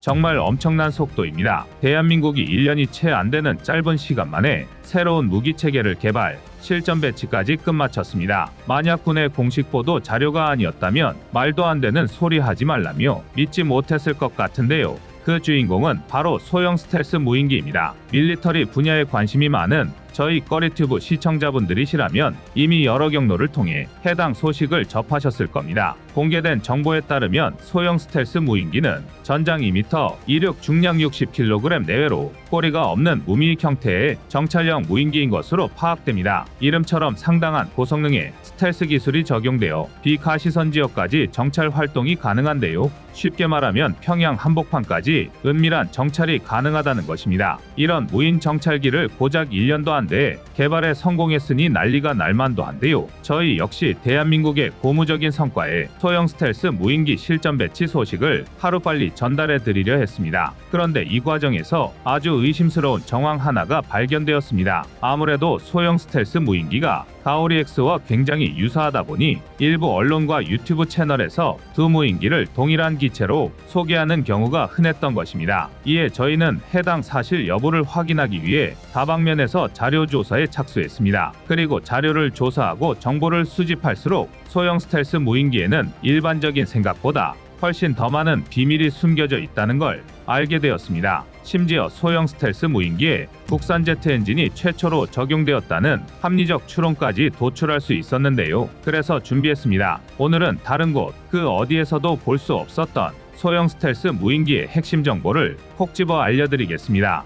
정말 엄청난 속도입니다. 대한민국이 1년이 채 안 되는 짧은 시간 만에 새로운 무기 체계를 개발, 실전 배치까지 끝마쳤습니다. 만약 군의 공식 보도 자료가 아니었다면 말도 안 되는 소리 하지 말라며 믿지 못했을 것 같은데요. 그 주인공은 바로 소형 스텔스 무인기입니다. 밀리터리 분야에 관심이 많은 저희 꺼리튜브 시청자분들이시라면 이미 여러 경로를 통해 해당 소식을 접하셨을 겁니다. 공개된 정보에 따르면 소형 스텔스 무인기는 전장 2m, 이륙 중량 60kg 내외로 꼬리가 없는 무미익 형태의 정찰형 무인기인 것으로 파악됩니다. 이름처럼 상당한 고성능의 스텔스 기술이 적용되어 비가시선 지역까지 정찰 활동이 가능한데요. 쉽게 말하면 평양 한복판까지 은밀한 정찰이 가능하다는 것입니다. 이런 무인 정찰기를 고작 1년도 안 돼 개발에 성공했으니 난리가 날만도 한데요. 저희 역시 대한민국의 고무적인 성과에 소형 스텔스 무인기 실전 배치 소식을 하루빨리 전달해 드리려 했습니다. 그런데 이 과정에서 아주 의심스러운 정황 하나가 발견되었습니다. 아무래도 소형 스텔스 무인기가 가오리-X와 굉장히 유사하다 보니 일부 언론과 유튜브 채널에서 두 무인기를 동일한 기체로 소개하는 경우가 흔했던 것입니다. 이에 저희는 해당 사실 여부를 확인하기 위해 다방면에서 자료 조사에 착수했습니다. 그리고 자료를 조사하고 정보를 수집할수록 소형 스텔스 무인기에는 일반적인 생각보다 훨씬 더 많은 비밀이 숨겨져 있다는 걸 알게 되었습니다. 심지어 소형 스텔스 무인기에 국산 제트 엔진이 최초로 적용되었다는 합리적 추론까지 도출할 수 있었는데요. 그래서 준비했습니다. 오늘은 다른 곳, 그 어디에서도 볼 수 없었던 소형 스텔스 무인기의 핵심 정보를 콕 집어 알려드리겠습니다.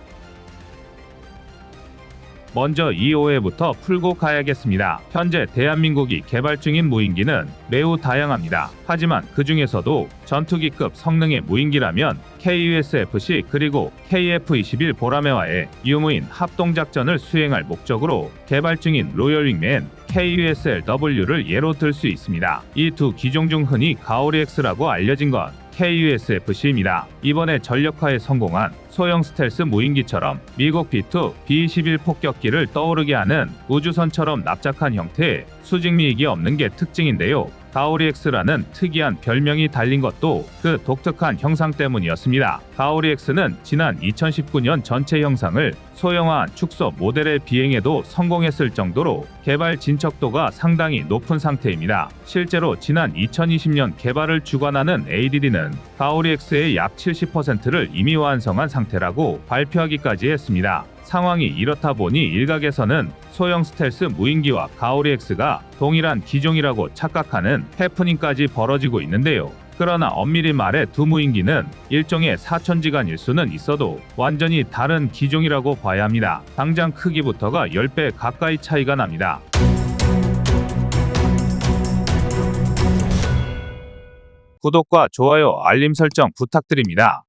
먼저 이 오해부터 풀고 가야겠습니다. 현재 대한민국이 개발 중인 무인기는 매우 다양합니다. 하지만 그 중에서도 전투기급 성능의 무인기라면 KUSFC 그리고 KF-21 보라매와의 유무인 합동작전을 수행할 목적으로 개발 중인 로열 윙맨 KUSLW를 예로 들 수 있습니다. 이 두 기종 중 흔히 가오리-X라고 알려진 건 KUSFC입니다. 이번에 전력화에 성공한 소형 스텔스 무인기처럼 미국 B2, B-21 폭격기를 떠오르게 하는 우주선처럼 납작한 형태의 수직미익이 없는 게 특징인데요. 가오리-X라는 특이한 별명이 달린 것도 그 독특한 형상 때문이었습니다. 가오리-X는 지난 2019년 전체 형상을 소형화한 축소 모델의 비행에도 성공했을 정도로 개발 진척도가 상당히 높은 상태입니다. 실제로 지난 2020년 개발을 주관하는 ADD는 가오리-X의 약 70%를 이미 완성한 상태라고 발표하기까지 했습니다. 상황이 이렇다 보니 일각에서는 소형 스텔스 무인기와 가오리-X가 동일한 기종이라고 착각하는 해프닝까지 벌어지고 있는데요. 그러나 엄밀히 말해 두 무인기는 일종의 사천지간일 수는 있어도 완전히 다른 기종이라고 봐야 합니다. 당장 크기부터가 10배 가까이 차이가 납니다. 구독과 좋아요, 알림 설정 부탁드립니다.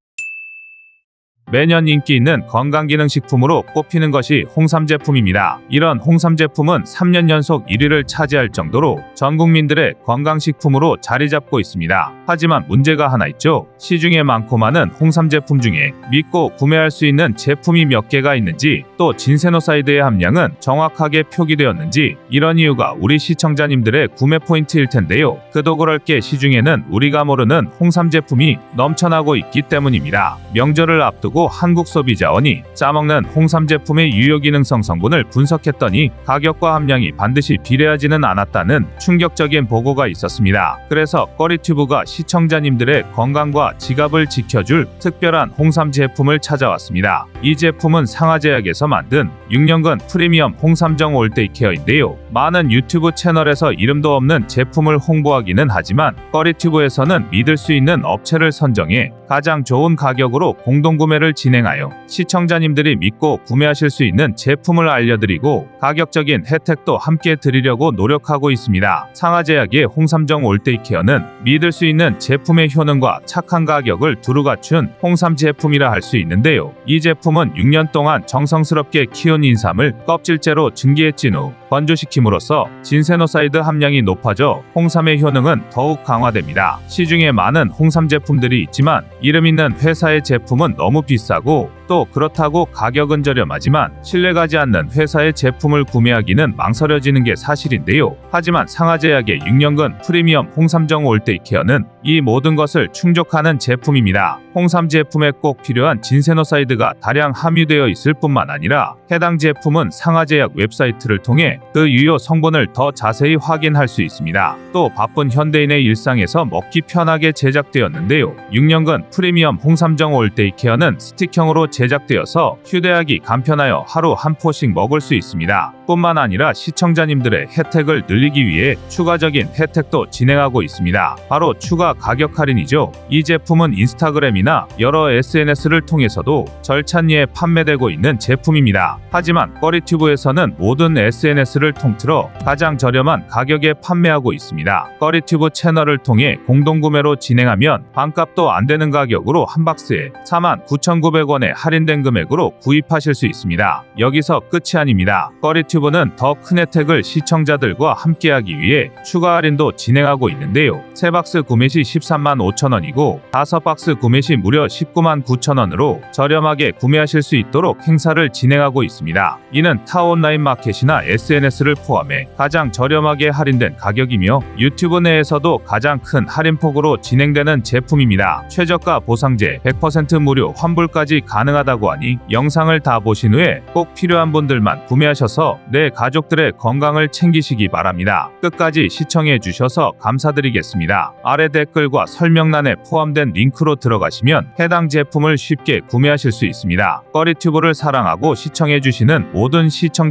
매년 인기 있는 건강기능식품으로 꼽히는 것이 홍삼 제품입니다. 이런 홍삼 제품은 3년 연속 1위를 차지할 정도로 전 국민들의 건강식품으로 자리 잡고 있습니다. 하지만 문제가 하나 있죠. 시중에 많고 많은 홍삼 제품 중에 믿고 구매할 수 있는 제품이 몇 개가 있는지, 또 진세노사이드의 함량은 정확하게 표기되었는지, 이런 이유가 우리 시청자님들의 구매 포인트일 텐데요. 그도 그럴 게 시중에는 우리가 모르는 홍삼 제품이 넘쳐나고 있기 때문입니다. 명절을 앞두고 한국소비자원이 짜먹는 홍삼 제품의 유효기능성 성분을 분석했더니 가격과 함량이 반드시 비례하지는 않았다는 충격적인 보고가 있었습니다. 그래서 꺼리튜브가 시청자님들의 건강과 지갑을 지켜줄 특별한 홍삼 제품을 찾아왔습니다. 이 제품은 상하제약에서 만든 6년근 프리미엄 홍삼정 올데이 케어인데요. 많은 유튜브 채널에서 이름도 없는 제품을 홍보하기는 하지만 꺼리튜브에서는 믿을 수 있는 업체를 선정해 가장 좋은 가격으로 공동구매를 진행하여 시청자님들이 믿고 구매하실 수 있는 제품을 알려드리고 가격적인 혜택도 함께 드리려고 노력하고 있습니다. 상하제약의 홍삼정 올데이 케어는 믿을 수 있는 제품의 효능과 착한 가격을 두루 갖춘 홍삼 제품이라 할 수 있는데요. 이 제품은 6년 동안 정성스럽게 키운 인삼을 껍질째로 증기해찐 후 건조시킴으로써 진세노사이드 함량이 높아져 홍삼의 효능은 더욱 강화됩니다. 시중에 많은 홍삼 제품들이 있지만 이름 있는 회사의 제품은 너무 비싸고 또 그렇다고 가격은 저렴하지만 신뢰가지 않는 회사의 제품을 구매하기는 망설여지는 게 사실인데요. 하지만 상하제약의 6년근 프리미엄 홍삼정 올데이 케어는 이 모든 것을 충족하는 제품입니다. 홍삼 제품에 꼭 필요한 진세노사이드가 다량 함유되어 있을 뿐만 아니라 해당 제품은 상하제약 웹사이트를 통해 그 유효 성분을 더 자세히 확인할 수 있습니다. 또 바쁜 현대인의 일상에서 먹기 편하게 제작되었는데요. 6년근 프리미엄 홍삼정 올데이 케어는 스틱형으로 제작되어서 휴대하기 간편하여 하루 한 포씩 먹을 수 있습니다. 뿐만 아니라 시청자님들의 혜택을 늘리기 위해 추가적인 혜택도 진행하고 있습니다. 바로 추가 가격 할인이죠. 이 제품은 인스타그램이나 여러 SNS를 통해서도 절찬리에 판매되고 있는 제품입니다. 하지만 꺼리튜브에서는 모든 SNS를 통틀어 가장 저렴한 가격에 판매하고 있습니다. 꺼리튜브 채널을 통해 공동구매로 진행하면 반값도 안 되는 가격으로 한 박스에 49,900원에 할인된 금액으로 구입하실 수 있습니다. 여기서 끝이 아닙니다. 꺼리튜브는 더 큰 혜택을 시청자들과 함께하기 위해 추가 할인도 진행하고 있는데요. 3박스 구매 시 13만 5천원이고 5박스 구매 시 무려 19만 9천원으로 저렴하게 구매하실 수 있도록 행사를 진행하고 있습니다. 이는 타 온라인 마켓이나 SNS를 포함해 가장 저렴하게 할인된 가격이며 유튜브 내에서도 가장 큰 할인폭으로 진행되는 제품입니다. 최저가 보상제 100% 무료 환불까지 가능하다고 하니 영상을 다 보신 후에 꼭 필요한 분들만 구매하셔서 내 가족들의 건강을 챙기시기 바랍니다. 끝까지 시청해 주셔서 감사드리겠습니다. 아래 댓글과 설명란에 포함된 링크로 들어가시면 해당 제품을 쉽게 구매하실 수 있습니다. 꺼리튜브를 사랑하고 시청해 주시는 모든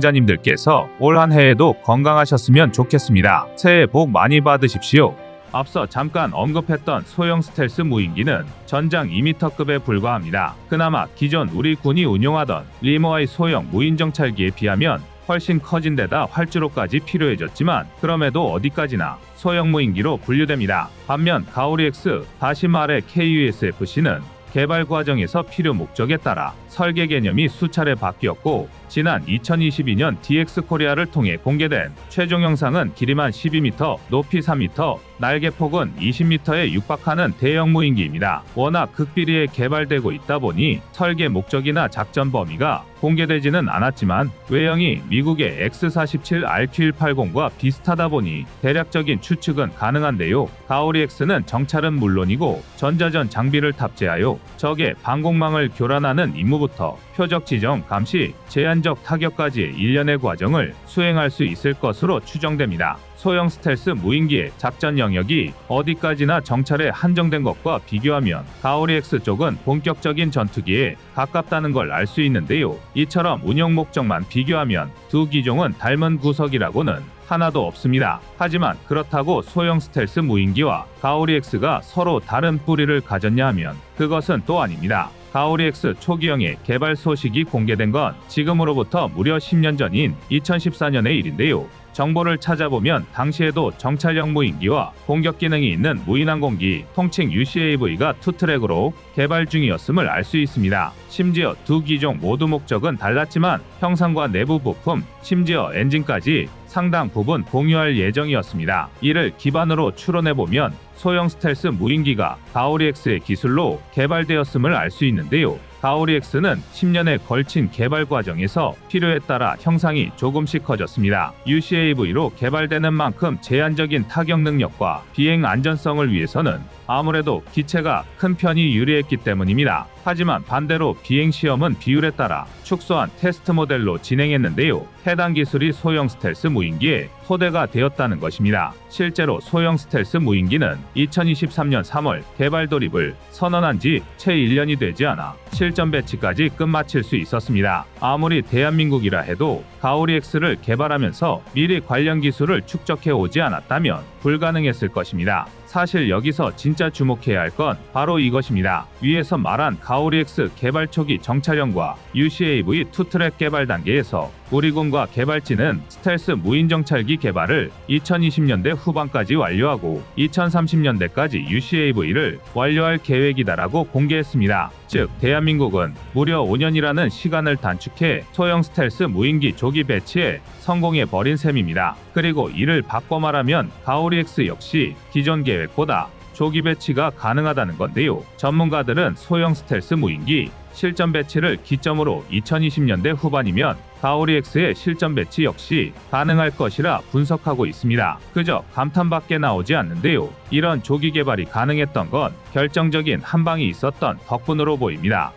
시청자님들께서 올 한 해에도 건강하셨으면 좋겠습니다. 새해 복 많이 받으십시오. 앞서 잠깐 언급했던 소형 스텔스 무인기는 전장 2m급에 불과합니다. 그나마 기존 우리 군이 운용하던 리모아이 소형 무인정찰기에 비하면 훨씬 커진 데다 활주로까지 필요해졌지만 그럼에도 어디까지나 소형 무인기로 분류됩니다. 반면 가오리 X 다시 말해 KUSFC는 개발 과정에서 필요 목적에 따라 설계 개념이 수차례 바뀌었고 지난 2022년 DX 코리아를 통해 공개된 최종 영상은 길이만 12m, 높이 3m, 날개 폭은 20m에 육박하는 대형 무인기입니다. 워낙 극비리에 개발되고 있다 보니 설계 목적이나 작전 범위가 공개되지는 않았지만 외형이 미국의 X-47RQ-180과 비슷하다 보니 대략적인 추측은 가능한데요. 가오리 X는 정찰은 물론이고 전자전 장비를 탑재하여 적의 방공망을 교란하는 임무부터 표적 지정, 감시, 제한적 타격까지의 일련의 과정을 수행할 수 있을 것으로 추정됩니다. 소형 스텔스 무인기의 작전 영역이 어디까지나 정찰에 한정된 것과 비교하면 가오리 X 쪽은 본격적인 전투기에 가깝다는 걸 알 수 있는데요. 이처럼 운용 목적만 비교하면 두 기종은 닮은 구석이라고는 하나도 없습니다. 하지만 그렇다고 소형 스텔스 무인기와 가오리 X가 서로 다른 뿌리를 가졌냐 하면 그것은 또 아닙니다. 가오리 X 초기형의 개발 소식이 공개된 건 지금으로부터 무려 10년 전인 2014년의 일인데요. 정보를 찾아보면 당시에도 정찰형 무인기와 공격 기능이 있는 무인항공기 통칭 UCAV가 투트랙으로 개발 중이었음을 알 수 있습니다. 심지어 두 기종 모두 목적은 달랐지만 형상과 내부 부품, 심지어 엔진까지 상당 부분 공유할 예정이었습니다. 이를 기반으로 추론해보면 소형 스텔스 무인기가 가오리 X의 기술로 개발되었음을 알 수 있는데요. 가오리 X는 10년에 걸친 개발 과정에서 필요에 따라 형상이 조금씩 커졌습니다. UCAV로 개발되는 만큼 제한적인 타격 능력과 비행 안전성을 위해서는 아무래도 기체가 큰 편이 유리했기 때문입니다. 하지만 반대로 비행 시험은 비율에 따라 축소한 테스트 모델로 진행했는데요. 해당 기술이 소형 스텔스 무인기에 토대가 되었다는 것입니다. 실제로 소형 스텔스 무인기는 2023년 3월 개발 돌입을 선언한 지 채 1년이 되지 않아 실전 배치까지 끝마칠 수 있었습니다. 아무리 대한민국이라 해도 가오리 X를 개발하면서 미리 관련 기술을 축적해 오지 않았다면 불가능했을 것입니다. 사실 여기서 진짜 주목해야 할 건 바로 이것입니다. 위에서 말한 가오리 X 개발 초기 정찰형과 UCAV 투트랙 개발 단계에서 우리 군과 개발진은 스텔스 무인정찰기 개발을 2020년대 후반까지 완료하고 2030년대까지 UCAV를 완료할 계획이다라고 공개했습니다. 즉 대한민국은 무려 5년이라는 시간을 단축해 소형 스텔스 무인기 조기 배치에 성공해버린 셈입니다. 그리고 이를 바꿔 말하면 가오리 X 역시 기존 계획보다 조기 배치가 가능하다는 건데요. 전문가들은 소형 스텔스 무인기 실전 배치를 기점으로 2020년대 후반이면 가오리 X의 실전 배치 역시 가능할 것이라 분석하고 있습니다. 그저 감탄밖에 나오지 않는데요. 이런 조기 개발이 가능했던 건 결정적인 한방이 있었던 덕분으로 보입니다.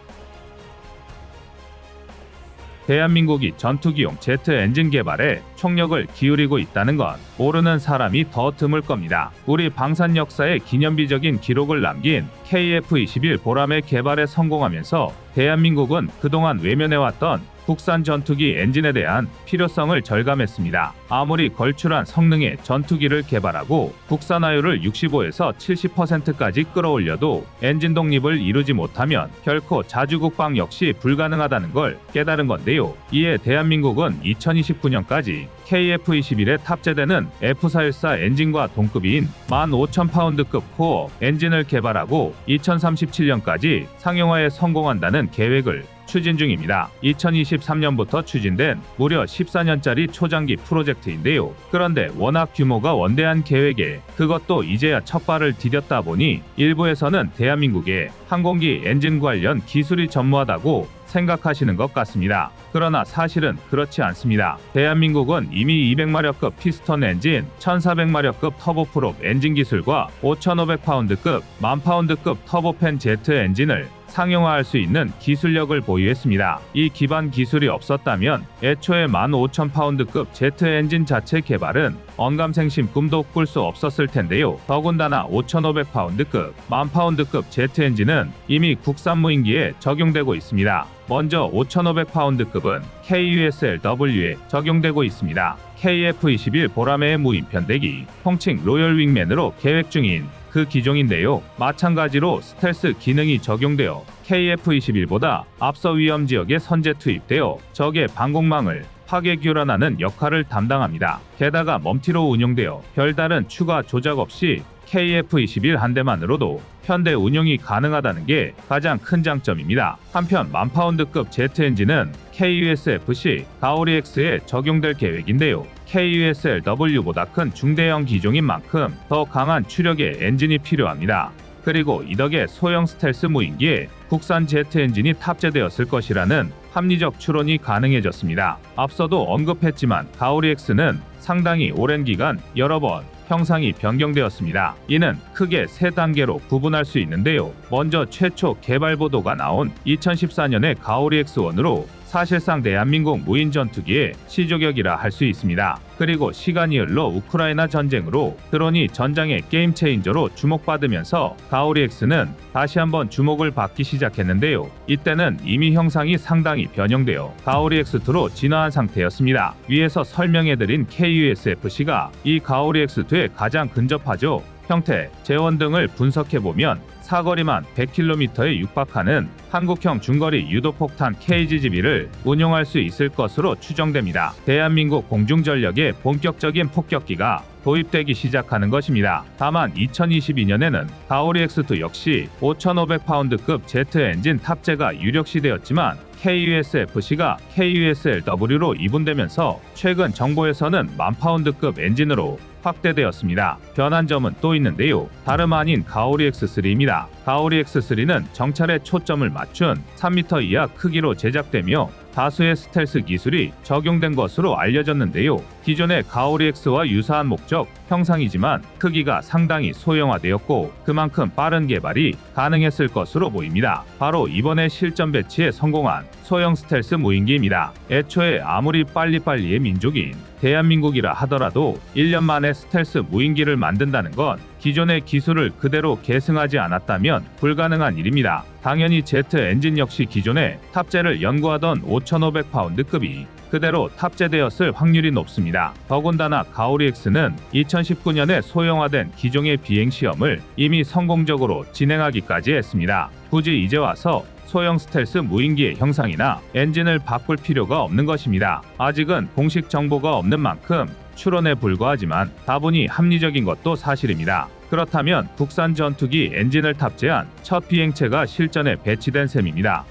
대한민국이 전투기용 제트 엔진 개발에 총력을 기울이고 있다는 건 모르는 사람이 더 드물 겁니다. 우리 방산 역사에 기념비적인 기록을 남긴 KF-21 보람의 개발에 성공하면서 대한민국은 그동안 외면해왔던 국산 전투기 엔진에 대한 필요성을 절감했습니다. 아무리 걸출한 성능의 전투기를 개발하고 국산화율을 65에서 70%까지 끌어올려도 엔진 독립을 이루지 못하면 결코 자주국방 역시 불가능하다는 걸 깨달은 건데요. 이에 대한민국은 2029년까지 KF-21에 탑재되는 F414 엔진과 동급인 15,000파운드급 코어 엔진을 개발하고 2037년까지 상용화에 성공한다는 계획을 추진 중입니다. 2023년부터 추진된 무려 14년짜리 초장기 프로젝트인데요. 그런데 워낙 규모가 원대한 계획에 그것도 이제야 첫 발을 디뎠다 보니 일부에서는 대한민국의 항공기 엔진 관련 기술이 전무하다고 생각하시는 것 같습니다. 그러나 사실은 그렇지 않습니다. 대한민국은 이미 200마력급 피스톤 엔진, 1400마력급 터보프롭 엔진 기술과 5500파운드급, 1000파운드급 터보팬 제트 엔진을 상용화할 수 있는 기술력을 보유했습니다. 이 기반 기술이 없었다면 애초에 15,000파운드급 제트 엔진 자체 개발은 언감생심 꿈도 꿀 수 없었을 텐데요. 더군다나 5,500파운드급, 10,000파운드급 제트 엔진은 이미 국산 무인기에 적용되고 있습니다. 먼저 5,500파운드급은 KUSLW에 적용되고 있습니다. KF-21 보라매의 무인편대기, 통칭 로열 윙맨으로 계획 중인 그 기종인데요. 마찬가지로 스텔스 기능이 적용되어 KF-21보다 앞서 위험 지역에 선제 투입되어 적의 방공망을 파괴 교란하는 역할을 담당합니다. 게다가 멈티로 운용되어 별다른 추가 조작 없이 KF-21 한 대만으로도 편대 운용이 가능하다는 게 가장 큰 장점입니다. 한편 10,000파운드급 제트 엔진은 KUSFC 가오리 X에 적용될 계획인데요. KUSLW보다 큰 중대형 기종인 만큼 더 강한 추력의 엔진이 필요합니다. 그리고 이 덕에 소형 스텔스 무인기에 국산 제트 엔진이 탑재되었을 것이라는 합리적 추론이 가능해졌습니다. 앞서도 언급했지만 가오리 X는 상당히 오랜 기간 여러 번 형상이 변경되었습니다. 이는 크게 세 단계로 구분할 수 있는데요. 먼저 최초 개발 보도가 나온 2014년의 가오리 X1으로 사실상 대한민국 무인 전투기의 시조격이라 할 수 있습니다. 그리고 시간이 흘러 우크라이나 전쟁으로 드론이 전장의 게임 체인저로 주목받으면서 가오리 X는 다시 한번 주목을 받기 시작했는데요. 이때는 이미 형상이 상당히 변형되어 가오리 X2로 진화한 상태였습니다. 위에서 설명해드린 KUSFC가 이 가오리 X2에 가장 근접하죠. 형태, 재원 등을 분석해보면 사거리만 100km에 육박하는 한국형 중거리 유도폭탄 KGGB를 운용할 수 있을 것으로 추정됩니다. 대한민국 공중전력의 본격적인 폭격기가 도입되기 시작하는 것입니다. 다만 2022년에는 가오리 X2 역시 5,500파운드급 제트 엔진 탑재가 유력시되었지만 KUSFC가 KUSLW로 이분되면서 최근 정보에서는 10,000파운드급 엔진으로 확대되었습니다. 변한 점은 또 있는데요. 다름 아닌 가오리 X3입니다. 가오리 X3는 정찰에 초점을 맞춘 3m 이하 크기로 제작되며 다수의 스텔스 기술이 적용된 것으로 알려졌는데요. 기존의 가오리 X와 유사한 목적, 형상이지만 크기가 상당히 소형화되었고 그만큼 빠른 개발이 가능했을 것으로 보입니다. 바로 이번에 실전 배치에 성공한 소형 스텔스 무인기입니다. 애초에 아무리 빨리빨리의 민족인 대한민국이라 하더라도 1년 만에 스텔스 무인기를 만든다는 건 기존의 기술을 그대로 계승하지 않았다면 불가능한 일입니다. 당연히 제트 엔진 역시 기존에 탑재를 연구하던 5,500파운드급이 그대로 탑재되었을 확률이 높습니다. 더군다나 가오리 X는 2019년에 소형화된 기종의 비행 시험을 이미 성공적으로 진행하기까지 했습니다. 굳이 이제 와서 소형 스텔스 무인기의 형상이나 엔진을 바꿀 필요가 없는 것입니다. 아직은 공식 정보가 없는 만큼 추론에 불과하지만 다분히 합리적인 것도 사실입니다. 그렇다면 국산 전투기 엔진을 탑재한 첫 비행체가 실전에 배치된 셈입니다.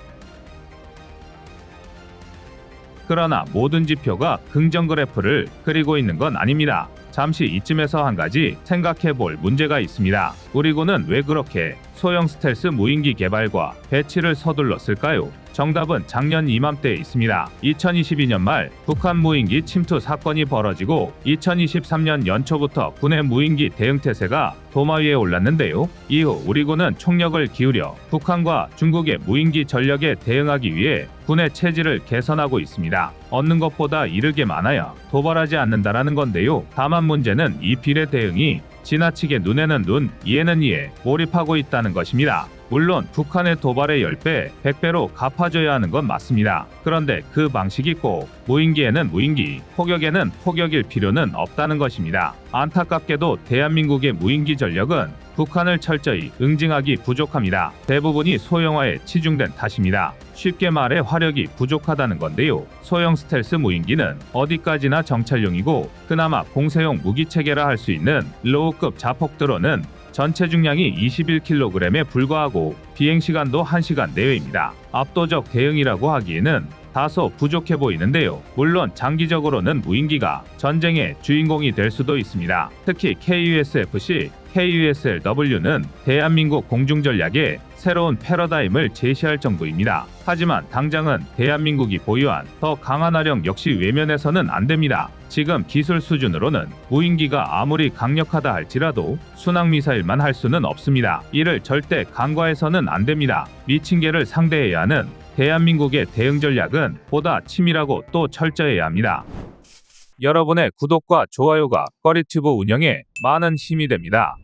그러나 모든 지표가 긍정 그래프를 그리고 있는 건 아닙니다. 잠시 이쯤에서 한 가지 생각해볼 문제가 있습니다. 우리 군은 왜 그렇게 소형 스텔스 무인기 개발과 배치를 서둘렀을까요? 정답은 작년 이맘때에 있습니다. 2022년 말 북한 무인기 침투 사건이 벌어지고 2023년 연초부터 군의 무인기 대응태세가 도마 위에 올랐는데요. 이후 우리 군은 총력을 기울여 북한과 중국의 무인기 전력에 대응하기 위해 군의 체질을 개선하고 있습니다. 얻는 것보다 잃을 게 많아야 도발하지 않는다라는 건데요. 다만 문제는 이 비례 대응이 지나치게 눈에는 눈, 이에는 이에 몰입하고 있다는 것입니다. 물론 북한의 도발의 10배, 100배로 갚아줘야 하는 건 맞습니다. 그런데 그 방식이 꼭 무인기에는 무인기, 포격에는 포격일 필요는 없다는 것입니다. 안타깝게도 대한민국의 무인기 전력은 북한을 철저히 응징하기 부족합니다. 대부분이 소형화에 치중된 탓입니다. 쉽게 말해 화력이 부족하다는 건데요. 소형 스텔스 무인기는 어디까지나 정찰용이고 그나마 공세용 무기체계라 할 수 있는 로우급 자폭 드론은 전체 중량이 21kg에 불과하고 비행시간도 1시간 내외입니다. 압도적 대응이라고 하기에는 다소 부족해 보이는데요. 물론 장기적으로는 무인기가 전쟁의 주인공이 될 수도 있습니다. 특히 KUSFC, KUSLW는 대한민국 공중전략의 새로운 패러다임을 제시할 정도입니다. 하지만 당장은 대한민국이 보유한 더 강한 화력 역시 외면해서는 안 됩니다. 지금 기술 수준으로는 무인기가 아무리 강력하다 할지라도 순항미사일만 할 수는 없습니다. 이를 절대 간과해서는 안 됩니다. 미친 개를 상대해야 하는 대한민국의 대응 전략은 보다 치밀하고 또 철저해야 합니다. 여러분의 구독과 좋아요가 꺼리튜브 운영에 많은 힘이 됩니다.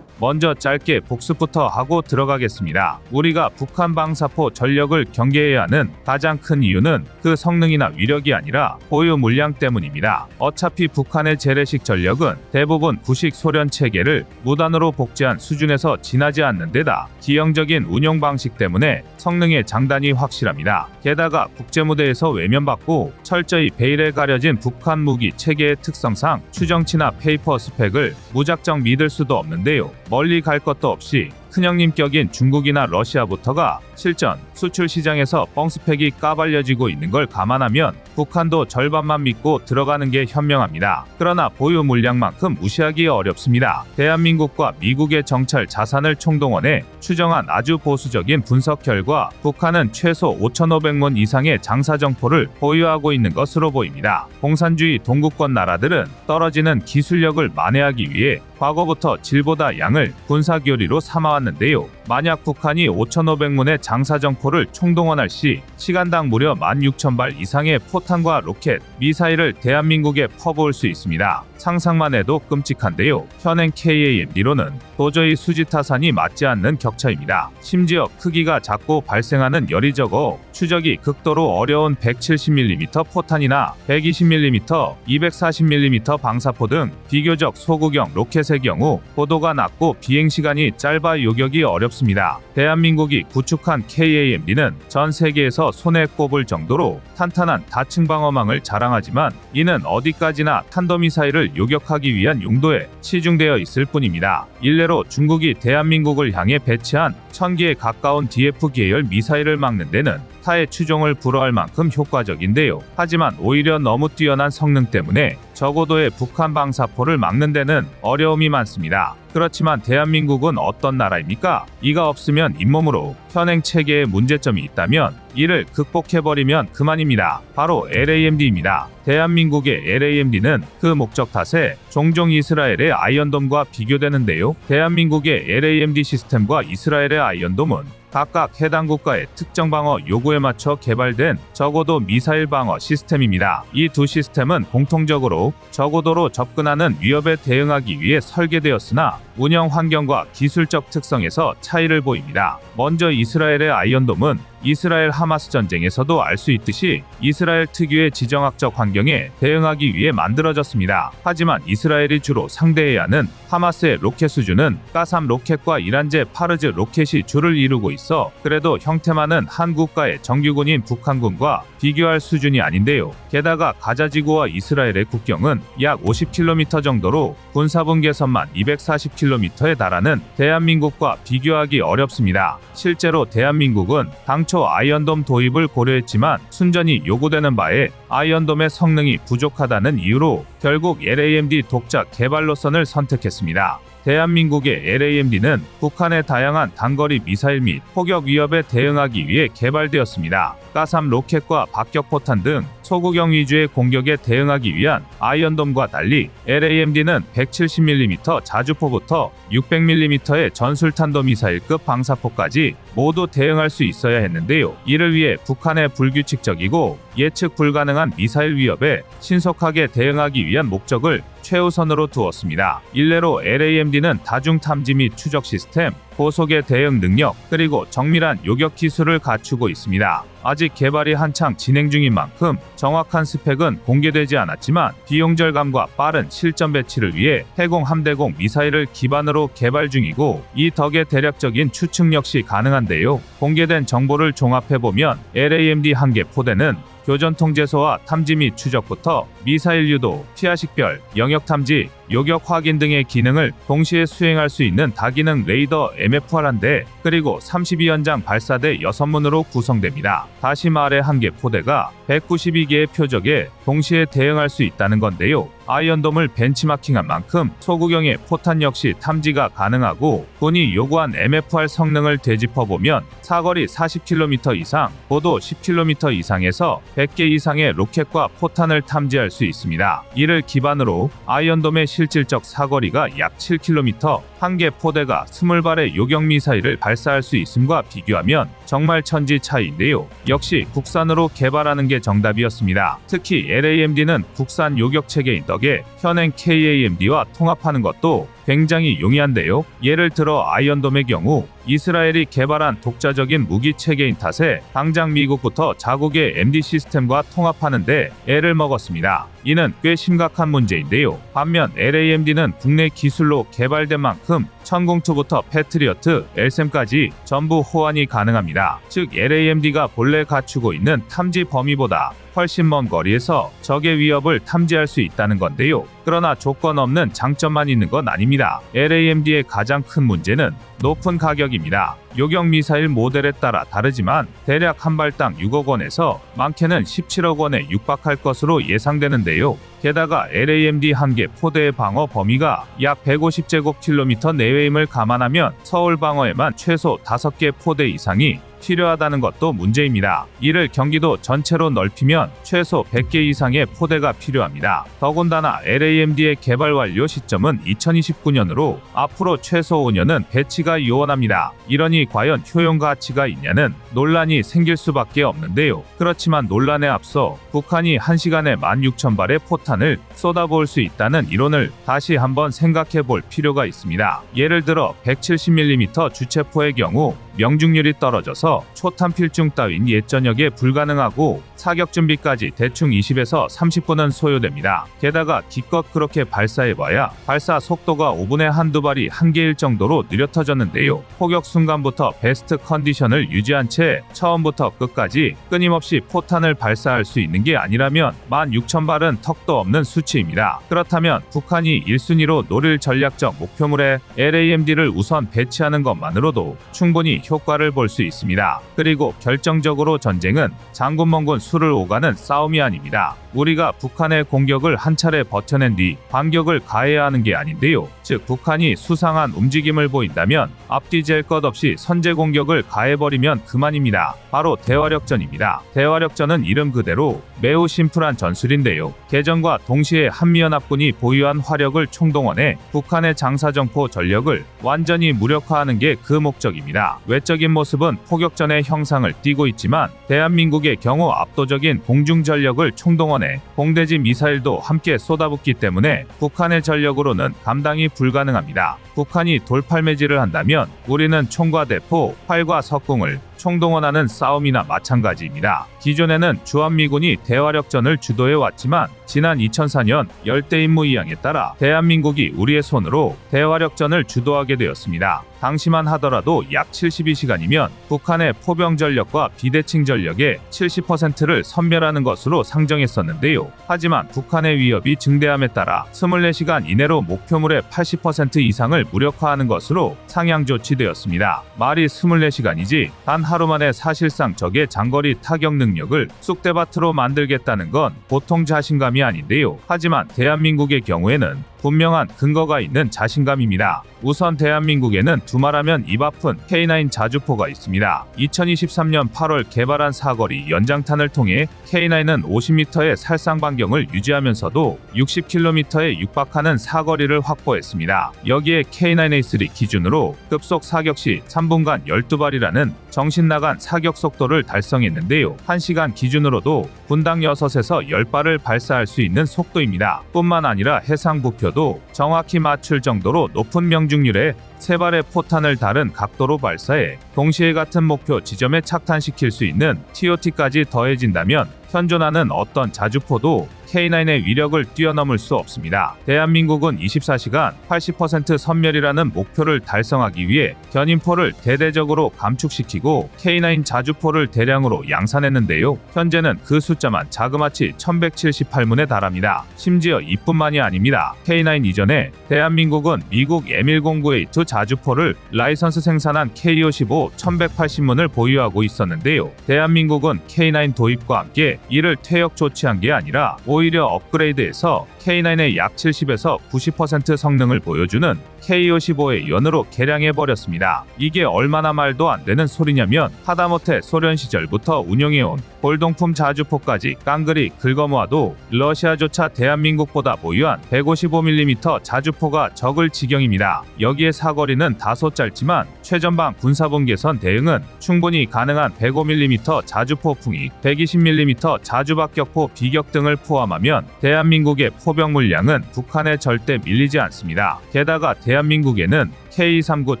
먼저 짧게 복습부터 하고 들어가겠습니다. 우리가 북한 방사포 전력을 경계해야 하는 가장 큰 이유는 그 성능이나 위력이 아니라 보유 물량 때문입니다. 어차피 북한의 재래식 전력은 대부분 구식 소련 체계를 무단으로 복제한 수준에서 지나지 않는 데다 기형적인 운용 방식 때문에 성능의 장단이 확실합니다. 게다가 국제무대에서 외면받고 철저히 베일에 가려진 북한 무기 체계의 특성상 추정치나 페이퍼 스펙을 무작정 믿을 수도 없는데요. 멀리 갈 것도 없이 큰형님 격인 중국이나 러시아부터가 실전, 수출 시장에서 뻥스펙이 까발려지고 있는 걸 감안하면 북한도 절반만 믿고 들어가는 게 현명합니다. 그러나 보유 물량만큼 무시하기 어렵습니다. 대한민국과 미국의 정찰 자산을 총동원해 추정한 아주 보수적인 분석 결과 북한은 최소 5,500문 이상의 장사정포를 보유하고 있는 것으로 보입니다. 공산주의 동구권 나라들은 떨어지는 기술력을 만회하기 위해 과거부터 질보다 양을 군사교리로 삼아왔는데요. 만약 북한이 5,500문의 장사정포를 총동원할 시 시간당 무려 16,000발 이상의 포탄과 로켓, 미사일을 대한민국에 퍼부을 수 있습니다. 상상만 해도 끔찍한데요. 현행 KAMD로는 도저히 수지타산이 맞지 않는 격차입니다. 심지어 크기가 작고 발생하는 열이 적어 추적이 극도로 어려운 170mm 포탄이나 120mm, 240mm 방사포 등 비교적 소구경 로켓의 경우 고도가 낮고 비행시간이 짧아 요격이 어렵습니다. 대한민국이 구축한 KAMD는 전 세계에서 손에 꼽을 정도로 탄탄한 다층 방어망을 자랑하지만 이는 어디까지나 탄도미사일을 요격하기 위한 용도에 치중되어 있을 뿐입니다. 일례로 중국이 대한민국을 향해 배치한 1000기에 가까운 DF 계열 미사일을 막는 데는 타의 추종을 불허할 만큼 효과적인데요. 하지만 오히려 너무 뛰어난 성능 때문에 저고도의 북한 방사포를 막는 데는 어려움이 많습니다. 그렇지만 대한민국은 어떤 나라입니까? 이가 없으면 잇몸으로 현행 체계에 문제점이 있다면 이를 극복해버리면 그만입니다. 바로 LAMD입니다. 대한민국의 LAMD는 그 목적 탓에 종종 이스라엘의 아이언돔과 비교되는데요. 대한민국의 LAMD 시스템과 이스라엘의 아이언돔은 각각 해당 국가의 특정 방어 요구에 맞춰 개발된 저고도 미사일 방어 시스템입니다. 이 두 시스템은 공통적으로 저고도로 접근하는 위협에 대응하기 위해 설계되었으나 운영 환경과 기술적 특성에서 차이를 보입니다. 먼저 이스라엘의 아이언돔은 이스라엘 하마스 전쟁에서도 알 수 있듯이 이스라엘 특유의 지정학적 환경에 대응하기 위해 만들어졌습니다. 하지만 이스라엘이 주로 상대해야 하는 하마스의 로켓 수준은 가삼 로켓과 이란제 파르즈 로켓이 주를 이루고 있어 그래도 형태만은 한 국가의 정규군인 북한군과 비교할 수준이 아닌데요. 게다가 가자지구와 이스라엘의 국경은 약 50km 정도로 군사분계선만 240km 40km에 달하는 대한민국과 비교하기 어렵습니다. 실제로 대한민국은 당초 아이언돔 도입을 고려했지만 순전히 요구되는 바에 아이언돔의 성능이 부족하다는 이유로 결국 LAMD 독자 개발 노선을 선택했습니다. 대한민국의 LAMD는 북한의 다양한 단거리 미사일 및 포격 위협에 대응하기 위해 개발되었습니다. 가삼 로켓과 박격포탄 등 소구경 위주의 공격에 대응하기 위한 아이언돔과 달리 LAMD는 170mm 자주포부터 600mm의 전술탄도 미사일급 방사포까지 모두 대응할 수 있어야 했는데요. 이를 위해 북한의 불규칙적이고 예측 불가능한 미사일 위협에 신속하게 대응하기 위한 목적을 최우선으로 두었습니다. 일례로 LAMD는 다중 탐지 및 추적 시스템, 고속의 대응 능력, 그리고 정밀한 요격 기술을 갖추고 있습니다. 아직 개발이 한창 진행 중인 만큼 정확한 스펙은 공개되지 않았지만 비용 절감과 빠른 실전 배치를 위해 해공 함대공 미사일을 기반으로 개발 중이고 이 덕에 대략적인 추측 역시 가능한데요. 공개된 정보를 종합해보면 LAMD 한 개 포대는 교전 통제소와 탐지 및 추적부터 미사일 유도, 피하식별, 영역 탐지, 요격 확인 등의 기능을 동시에 수행할 수 있는 다기능 레이더 MFR 한 대, 그리고 32연장 발사대 6문으로 구성됩니다. 다시 말해 한 개 포대가 192개의 표적에 동시에 대응할 수 있다는 건데요. 아이언돔을 벤치마킹한 만큼 소구경의 포탄 역시 탐지가 가능하고 군이 요구한 MFR 성능을 되짚어보면 사거리 40km 이상, 고도 10km 이상에서 100개 이상의 로켓과 포탄을 탐지할 수 있습니다. 이를 기반으로 아이언돔의 실질적 사거리가 약 7km, 한 개 포대가 20발의 요격 미사일을 발사할 수 있음과 비교하면 정말 천지 차이인데요. 역시 국산으로 개발하는 게 정답이었습니다. 특히 LAMD는 국산 요격 체계인 덕에 현행 KAMD와 통합하는 것도 굉장히 용이한데요. 예를 들어 아이언돔의 경우 이스라엘이 개발한 독자적인 무기 체계인 탓에 당장 미국부터 자국의 MD 시스템과 통합하는데 애를 먹었습니다. 이는 꽤 심각한 문제인데요. 반면 LAMD는 국내 기술로 개발된 만큼 천공투부터 패트리어트, LSAM까지 전부 호환이 가능합니다. 즉 LAMD가 본래 갖추고 있는 탐지 범위보다 훨씬 먼 거리에서 적의 위협을 탐지할 수 있다는 건데요. 그러나 조건 없는 장점만 있는 건 아닙니다. LAMD의 가장 큰 문제는 높은 가격입니다. 요격 미사일 모델에 따라 다르지만 대략 한 발당 6억 원에서 많게는 17억 원에 육박할 것으로 예상되는데요. 게다가 LAMD 한 개 포대의 방어 범위가 약 150제곱킬로미터 내외임을 감안하면 서울 방어에만 최소 5개 포대 이상이 필요하다는 것도 문제입니다. 이를 경기도 전체로 넓히면 최소 100개 이상의 포대가 필요합니다. 더군다나 LAMD의 개발 완료 시점은 2029년으로 앞으로 최소 5년은 배치가 요원합니다. 이러니 과연 효용 가치가 있냐는 논란이 생길 수밖에 없는데요. 그렇지만 논란에 앞서 북한이 1시간에 16,000발의 포탄을 쏟아부을 수 있다는 이론을 다시 한번 생각해 볼 필요가 있습니다. 예를 들어 170mm 주체포의 경우 명중률이 떨어져서 초탄 필중 따윈 옛전역에 불가능하고 사격 준비까지 대충 20에서 30분은 소요됩니다. 게다가 기껏 그렇게 발사해봐야 발사 속도가 5분에 한두 발이 한개일 정도로 느려터졌는데요. 포격 순간부터 베스트 컨디션을 유지한 채 처음부터 끝까지 끊임없이 포탄을 발사할 수 있는 게 아니라면 16,000발은 턱도 없는 수치입니다. 그렇다면 북한이 1순위로 노릴 전략적 목표물에 LAMD를 우선 배치하는 것만으로도 충분히 효과를 볼 수 있습니다. 그리고 결정적으로 전쟁은 장군멍군 수를 오가는 싸움이 아닙니다. 우리가 북한의 공격을 한 차례 버텨낸 뒤 반격을 가해야 하는 게 아닌데요. 즉 북한이 수상한 움직임을 보인다면 앞뒤 잴 것 없이 선제 공격을 가해버리면 그만입니다. 바로 대화력전입니다. 대화력전은 이름 그대로 매우 심플한 전술인데요. 개전과 동시에 한미연합군이 보유한 화력을 총동원해 북한의 장사정포 전력을 완전히 무력화하는 게 그 목적입니다. 외적인 모습은 포격전의 형상을 띠고 있지만 대한민국의 경우 압도적인 공중 전력을 총동원해 공대지 미사일도 함께 쏟아붓기 때문에 북한의 전력으로는 감당이 불가능합니다. 북한이 돌팔매질을 한다면 우리는 총과 대포, 활과 석궁을 총동원하는 싸움이나 마찬가지입니다. 기존에는 주한미군이 대화력전을 주도해왔지만 지난 2004년 열대임무 이양에 따라 대한민국이 우리의 손으로 대화력전을 주도하게 되었습니다. 당시만 하더라도 약 72시간이면 북한의 포병 전력과 비대칭 전력의 70%를 섬멸하는 것으로 상정했었는데요. 하지만 북한의 위협이 증대함에 따라 24시간 이내로 목표물의 80% 이상을 무력화하는 것으로 상향 조치되었습니다. 말이 24시간이지 단 하루 만에 사실상 적의 장거리 타격 능력을 쑥대밭으로 만들겠다는 건 보통 자신감이 아닌데요. 하지만 대한민국의 경우에는 분명한 근거가 있는 자신감입니다. 우선 대한민국에는 두말하면 입 아픈 K9 자주포가 있습니다. 2023년 8월 개발한 사거리 연장탄을 통해 K9은 50m의 살상 반경을 유지하면서도 60km에 육박하는 사거리를 확보했습니다. 여기에 K9A3 기준으로 급속 사격 시 3분간 12발이라는 정신나간 사격 속도를 달성했는데요. 1시간 기준으로도 분당 6에서 10발을 발사할 수 있는 속도입니다. 뿐만 아니라 해상 부표도 정확히 맞출 정도로 높은 명중률의 3발의 포탄을 다른 각도로 발사해 동시에 같은 목표 지점에 착탄시킬 수 있는 TOT까지 더해진다면 현존하는 어떤 자주포도 K9의 위력을 뛰어넘을 수 없습니다. 대한민국은 24시간 80% 섬멸이라는 목표를 달성하기 위해 견인포를 대대적으로 감축시키고 K9 자주포를 대량으로 양산했는데요. 현재는 그 숫자만 자그마치 1178문에 달합니다. 심지어 이뿐만이 아닙니다. K9 이전에 대한민국은 미국 M1098 자주포를 라이선스 생산한 K55 1180문을 보유하고 있었는데요. 대한민국은 K9 도입과 함께 이를 퇴역 조치한 게 아니라 오히려 업그레이드해서 K9의 약 70에서 90% 성능을 보여주는 K55의 연으로 개량해버렸습니다. 이게 얼마나 말도 안 되는 소리냐면 하다못해 소련 시절부터 운용해온 골동품 자주포까지 깡그리 긁어모아도 러시아조차 대한민국보다 보유한 155mm 자주포가 적을 지경입니다. 여기에 사거리는 다소 짧지만 최전방 군사분 개선 대응은 충분히 가능한 105mm 자주포풍이 120mm 자주박격포 비격 등을 포함하면 대한민국의 포병 물량은 북한에 절대 밀리지 않습니다. 게다가 대한민국에는 K39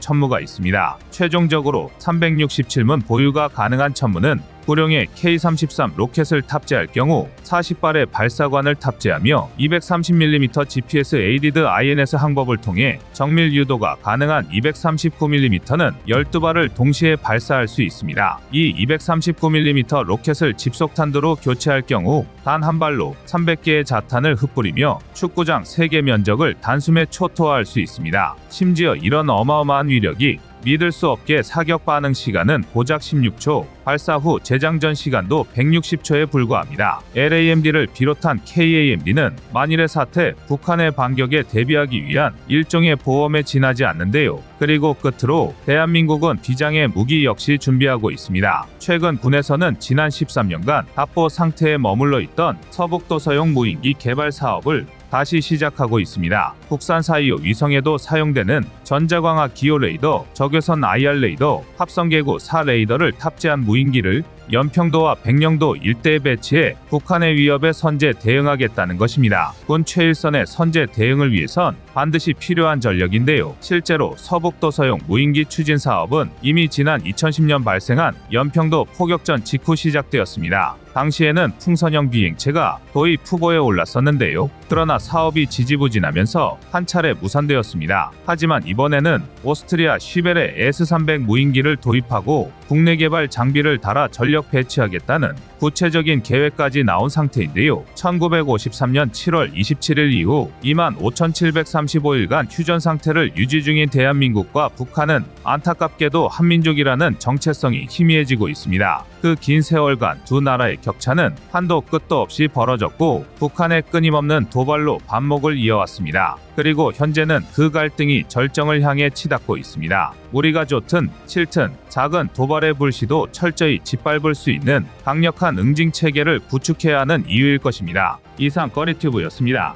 천무가 있습니다. 최종적으로 367문 보유가 가능한 천무는 구룡의 K33 로켓을 탑재할 경우 40발의 발사관을 탑재하며 230mm GPS 에이디드 INS 항법을 통해 정밀 유도가 가능한 239mm는 12발을 동시에 발사할 수 있습니다. 이 239mm 로켓을 집속탄두로 교체할 경우 단 한 발로 300개의 자탄을 흩뿌리며 축구장 3개 면적을 단숨에 초토화할 수 있습니다. 심지어 이런 어마어마한 위력이 믿을 수 없게 사격 반응 시간은 고작 16초, 발사 후 재장전 시간도 160초에 불과합니다. LAMD를 비롯한 KAMD는 만일의 사태, 북한의 반격에 대비하기 위한 일종의 보험에 지나지 않는데요. 그리고 끝으로 대한민국은 비장의 무기 역시 준비하고 있습니다. 최근 군에서는 지난 13년간 답보 상태에 머물러 있던 서북도서용 무인기 개발 사업을 다시 시작하고 있습니다. 국산 425 위성에도 사용되는 전자광학 기호 레이더, 적외선 IR 레이더, 합성계구 4 레이더를 탑재한 무인기를 연평도와 백령도 일대에 배치해 북한의 위협에 선제 대응하겠다는 것입니다. 군 최일선의 선제 대응을 위해선 반드시 필요한 전력인데요. 실제로 서북도서용 무인기 추진 사업은 이미 지난 2010년 발생한 연평도 포격전 직후 시작되었습니다. 당시에는 풍선형 비행체가 도입 후보에 올랐었는데요. 그러나 사업이 지지부진하면서 한 차례 무산되었습니다. 하지만 이번에는 오스트리아 쉬벨의 S300 무인기를 도입하고 국내 개발 장비를 달아 전력 배치하겠다는 구체적인 계획까지 나온 상태인데요. 1953년 7월 27일 이후 25,735일간 휴전 상태를 유지 중인 대한민국과 북한은 안타깝게도 한민족이라는 정체성이 희미해지고 있습니다. 그 긴 세월간 두 나라의 격차는 한도 끝도 없이 벌어졌고 북한의 끊임없는 도발로 반목을 이어왔습니다. 그리고 현재는 그 갈등이 절정을 향해 치닫고 있습니다. 우리가 좋든 싫든 작은 도발의 불씨도 철저히 짓밟을 수 있는 강력한 응징 체계를 구축해야 하는 이유일 것입니다. 이상 꺼리튜브였습니다.